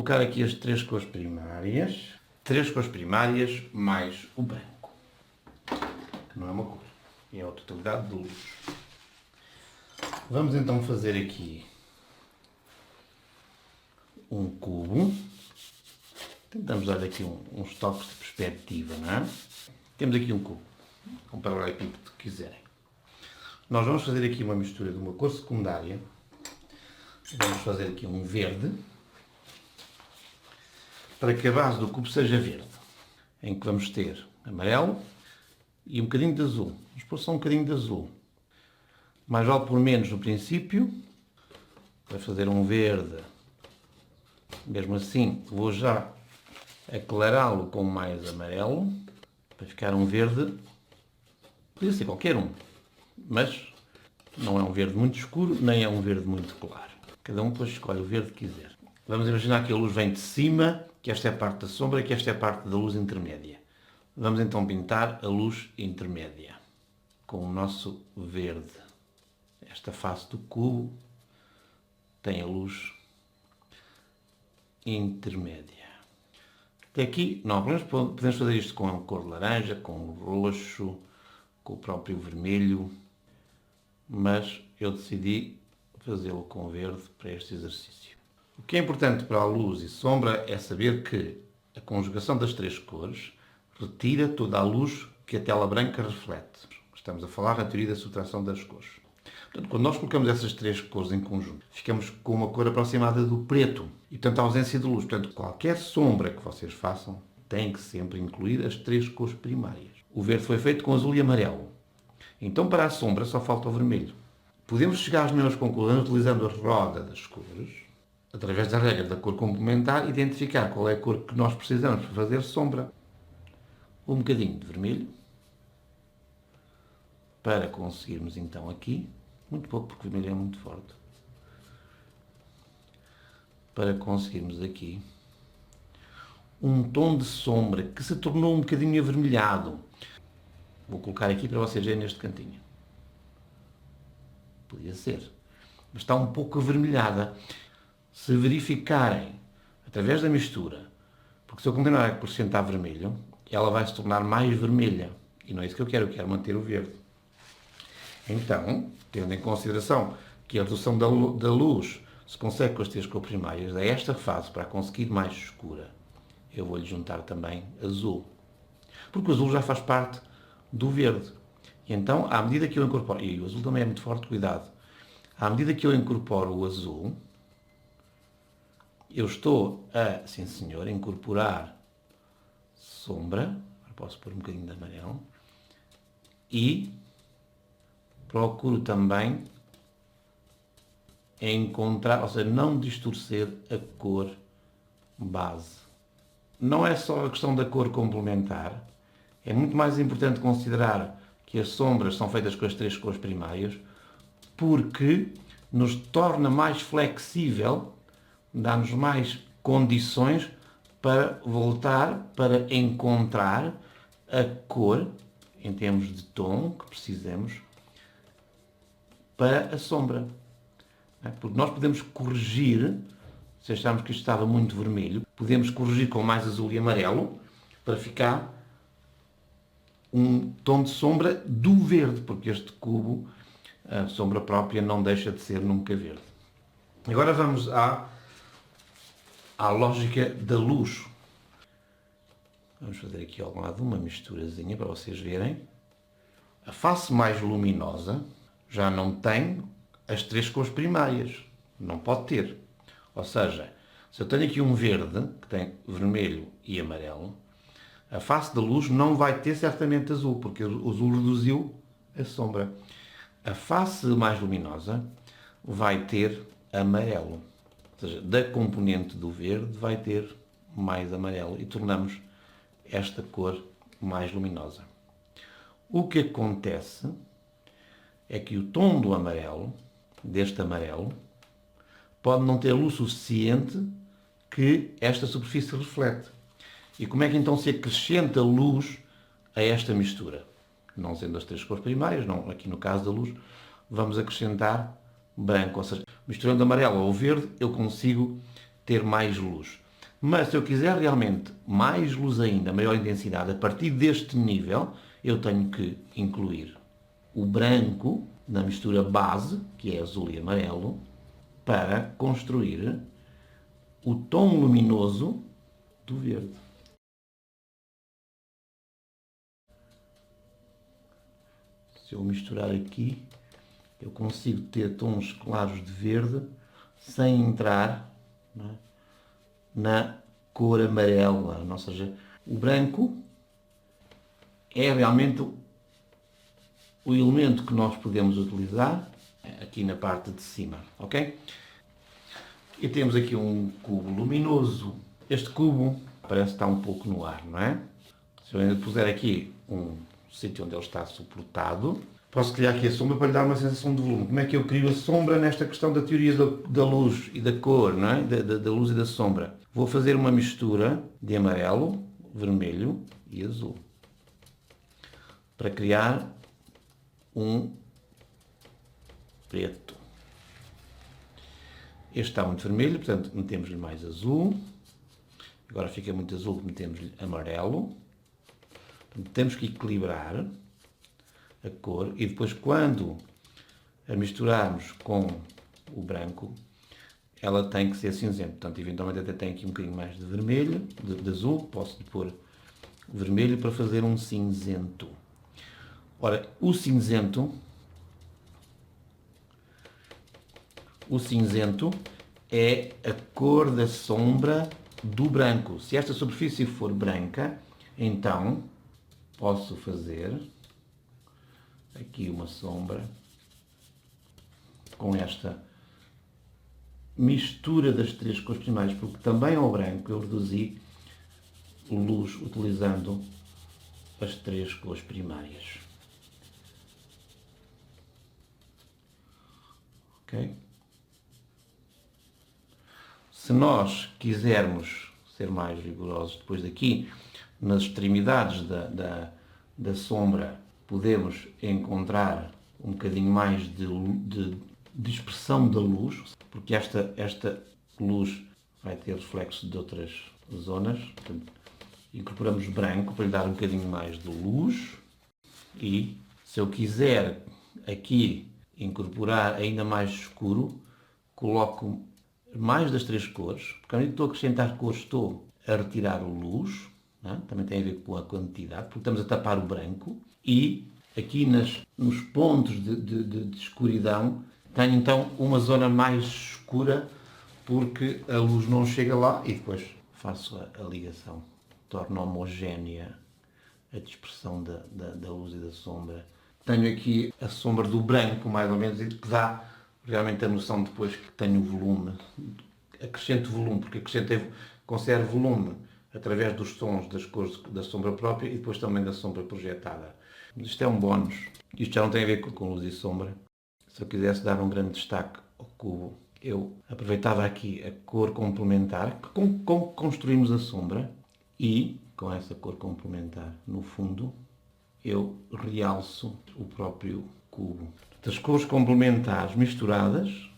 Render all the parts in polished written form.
colocar aqui as três cores primárias. Três cores primárias mais o branco. Que não é uma cor, é a totalidade de luz. Vamos então fazer aqui um cubo. Tentamos dar aqui uns toques de perspectiva, não é? Temos aqui um cubo, um paralelepípedo que quiserem. Nós vamos fazer aqui uma mistura de uma cor secundária. Vamos fazer aqui um verde, para que a base do cubo seja verde, em que vamos ter amarelo e um bocadinho de azul. Vamos pôr só um bocadinho de azul. Mais vale por menos no princípio, para fazer um verde. Mesmo assim, vou já aclará-lo com mais amarelo, para ficar um verde. Podia ser qualquer um, mas não é um verde muito escuro, nem é um verde muito claro. Cada um depois escolhe o verde que quiser. Vamos imaginar que a luz vem de cima, que esta é a parte da sombra e que esta é a parte da luz intermédia. Vamos então pintar a luz intermédia com o nosso verde. Esta face do cubo tem a luz intermédia. Até aqui, não, podemos fazer isto com a cor laranja, com o roxo, com o próprio vermelho, mas eu decidi fazê-lo com verde para este exercício. O que é importante para a luz e sombra é saber que a conjugação das três cores retira toda a luz que a tela branca reflete. Estamos a falar na teoria da subtração das cores. Portanto, quando nós colocamos essas três cores em conjunto, ficamos com uma cor aproximada do preto e, portanto, a ausência de luz. Portanto, qualquer sombra que vocês façam tem que sempre incluir as três cores primárias. O verde foi feito com azul e amarelo. Então, para a sombra, só falta o vermelho. Podemos chegar às mesmas conclusões utilizando a roda das cores, através da regra da cor complementar, identificar qual é a cor que nós precisamos para fazer sombra. Um bocadinho de vermelho, para conseguirmos então aqui, muito pouco porque o vermelho é muito forte, para conseguirmos aqui um tom de sombra que se tornou um bocadinho avermelhado. Vou colocar aqui para vocês verem neste cantinho. Podia ser, mas está um pouco avermelhada. Se verificarem através da mistura, porque se eu continuar a acrescentar vermelho, ela vai se tornar mais vermelha. E não é isso que eu quero manter o verde. Então, tendo em consideração que a redução da luz se consegue com as três cores primárias, a esta fase, para conseguir mais escura, eu vou-lhe juntar também azul. Porque o azul já faz parte do verde. E então, à medida que eu incorporo... E o azul também é muito forte, cuidado. À medida que eu incorporo o azul, eu estou a, sim senhor, incorporar sombra. Agora posso pôr um bocadinho de amarelo. E procuro também encontrar, ou seja, não distorcer a cor base. Não é só a questão da cor complementar. É muito mais importante considerar que as sombras são feitas com as três cores primárias, porque nos torna mais flexível, dá-nos mais condições para voltar, para encontrar a cor, em termos de tom, que precisamos, para a sombra. Porque nós podemos corrigir, se acharmos que isto estava muito vermelho, podemos corrigir com mais azul e amarelo, para ficar um tom de sombra do verde, porque este cubo, a sombra própria, não deixa de ser nunca verde. Agora vamos à lógica da luz. Vamos fazer aqui ao lado uma misturazinha para vocês verem. A face mais luminosa já não tem as três cores primárias. Não pode ter. Ou seja, se eu tenho aqui um verde, que tem vermelho e amarelo, a face da luz não vai ter certamente azul, porque o azul reduziu a sombra. A face mais luminosa vai ter amarelo. Ou seja, da componente do verde vai ter mais amarelo e tornamos esta cor mais luminosa. O que acontece é que o tom do amarelo, deste amarelo, pode não ter luz suficiente que esta superfície reflete. E como é que então se acrescenta luz a esta mistura? Não sendo as três cores primárias, não, aqui no caso da luz, vamos acrescentar branco. Ou seja, misturando amarelo ao verde, eu consigo ter mais luz. Mas se eu quiser realmente mais luz ainda, maior intensidade, a partir deste nível, eu tenho que incluir o branco na mistura base, que é azul e amarelo, para construir o tom luminoso do verde. Se eu misturar aqui, eu consigo ter tons claros de verde sem entrar, não é, na cor amarela. Ou seja, o branco é realmente o elemento que nós podemos utilizar aqui na parte de cima, ok? E temos aqui um cubo luminoso. Este cubo parece estar um pouco no ar, não é? Se eu ainda puser aqui um sítio onde ele está suportado, posso criar aqui a sombra para lhe dar uma sensação de volume. Como é que eu crio a sombra nesta questão da teoria da luz e da cor, não é? Da luz e da sombra? Vou fazer uma mistura de amarelo, vermelho e azul para criar um preto. Este está muito vermelho, portanto metemos-lhe mais azul. Agora fica muito azul, metemos-lhe amarelo. Portanto, temos que equilibrar a cor e depois quando a misturarmos com o branco, ela tem que ser cinzento. Portanto, eventualmente até tem aqui um bocadinho mais de vermelho, de azul. Posso pôr vermelho para fazer um cinzento. Ora, o cinzento é a cor da sombra do branco. Se esta superfície for branca, então posso fazer aqui uma sombra com esta mistura das três cores primárias, porque também ao branco eu reduzi luz utilizando as três cores primárias. Ok? Se nós quisermos ser mais rigorosos depois daqui, nas extremidades da sombra, podemos encontrar um bocadinho mais de dispersão da luz, porque esta luz vai ter reflexo de outras zonas. Portanto, incorporamos branco para lhe dar um bocadinho mais de luz. E se eu quiser aqui incorporar ainda mais escuro, coloco mais das três cores, porque quando estou a acrescentar cores estou a retirar a luz, não é? Também tem a ver com a quantidade, porque estamos a tapar o branco, e aqui nos pontos de escuridão tenho então uma zona mais escura, porque a luz não chega lá, e depois faço a ligação, torno homogénea a dispersão da luz e da sombra. Tenho aqui a sombra do branco, mais ou menos, que dá realmente a noção depois que tenho volume. Acrescento volume, porque conservo volume através dos tons das cores da sombra própria e depois também da sombra projetada. Isto é um bónus. Isto já não tem a ver com luz e sombra. Se eu quisesse dar um grande destaque ao cubo, eu aproveitava aqui a cor complementar, com que construímos a sombra, e com essa cor complementar no fundo, eu realço o próprio cubo. As cores complementares misturadas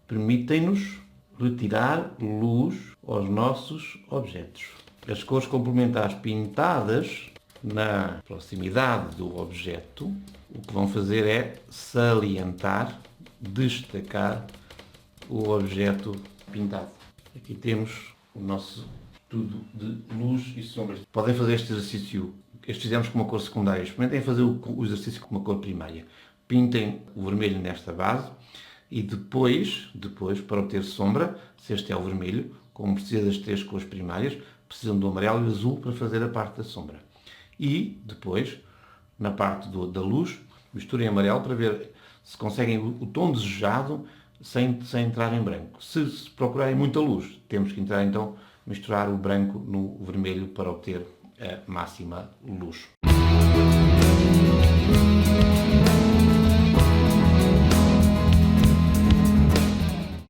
permitem-nos retirar luz aos nossos objetos. As cores complementares pintadas na proximidade do objeto, o que vão fazer é salientar, destacar o objeto pintado. Aqui temos o nosso estudo de luz e sombras. Podem fazer este exercício, este fizemos com uma cor secundária, experimentem fazer o exercício com uma cor primária. Pintem o vermelho nesta base e depois, para obter sombra, se este é o vermelho, como precisa das três cores primárias, precisam do amarelo e do azul para fazer a parte da sombra. E depois, na parte da luz, misturem amarelo para ver se conseguem o tom desejado sem entrar em branco. Se procurarem muita luz, temos que entrar então, misturar o branco no vermelho para obter a máxima luz.